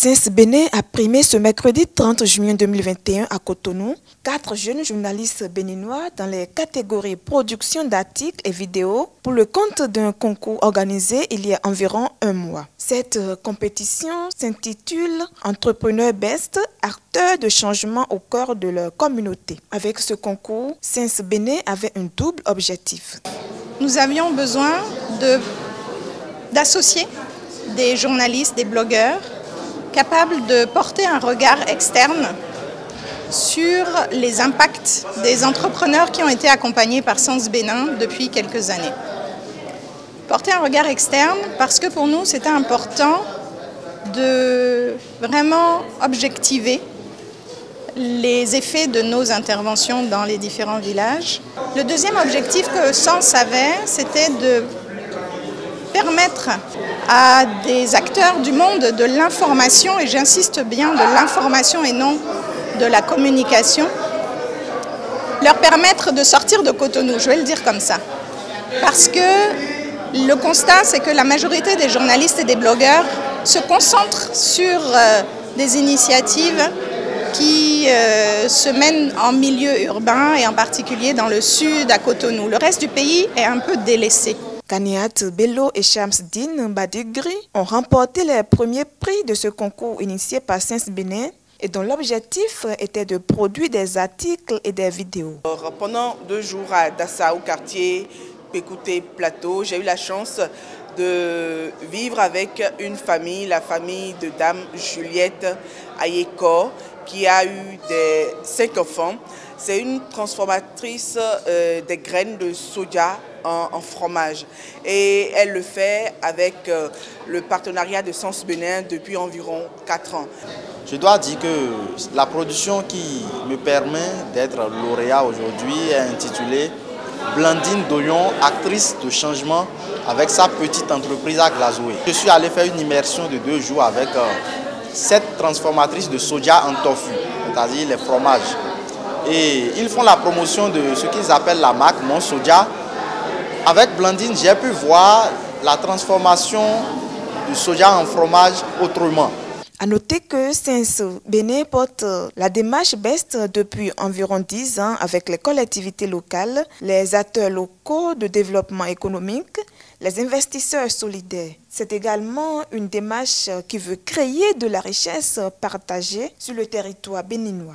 Sens Bénin a primé ce mercredi 30 juin 2021 à Cotonou 4 jeunes journalistes béninois dans les catégories production d'articles et vidéos pour le compte d'un concours organisé il y a environ un mois. Cette compétition s'intitule Entrepreneur Best, acteurs de changement au cœur de leur communauté. Avec ce concours, Sens Bénin avait un double objectif. Nous avions besoin d'associer des journalistes, des blogueurs, capables de porter un regard externe sur les impacts des entrepreneurs qui ont été accompagnés par Sens Bénin depuis quelques années. Porter un regard externe parce que pour nous c'était important de vraiment objectiver les effets de nos interventions dans les différents villages. Le deuxième objectif que Sens avait, c'était de permettre à des acteurs du monde de l'information, et j'insiste bien de l'information et non de la communication, leur permettre de sortir de Cotonou, je vais le dire comme ça. Parce que le constat, c'est que la majorité des journalistes et des blogueurs se concentrent sur des initiatives qui se mènent en milieu urbain et en particulier dans le sud, à Cotonou. Le reste du pays est un peu délaissé. Kaniat Bello et Shamsdine Badigri ont remporté les premiers prix de ce concours initié par Sens Bénin et dont l'objectif était de produire des articles et des vidéos. Pendant 2 jours à Dassa, au quartier Pécouté Plateau, j'ai eu la chance de vivre avec une famille, la famille de Dame Juliette Ayeko, qui a eu 5 enfants. C'est une transformatrice des graines de soja en fromage. Et elle le fait avec le partenariat de Sens Bénin depuis environ 4 ans. Je dois dire que la production qui me permet d'être lauréat aujourd'hui est intitulée Blandine Doyon, actrice de changement avec sa petite entreprise à Glazoué. Je suis allé faire une immersion de 2 jours avec 7 transformatrices de soja en tofu, c'est-à-dire les fromages. Et ils font la promotion de ce qu'ils appellent la marque Mon Soja. Avec Blandine, j'ai pu voir la transformation du soja en fromage autrement. A noter que Sens Bénin porte la démarche Best depuis environ 10 ans avec les collectivités locales, les acteurs locaux de développement économique, les investisseurs solidaires. C'est également une démarche qui veut créer de la richesse partagée sur le territoire béninois.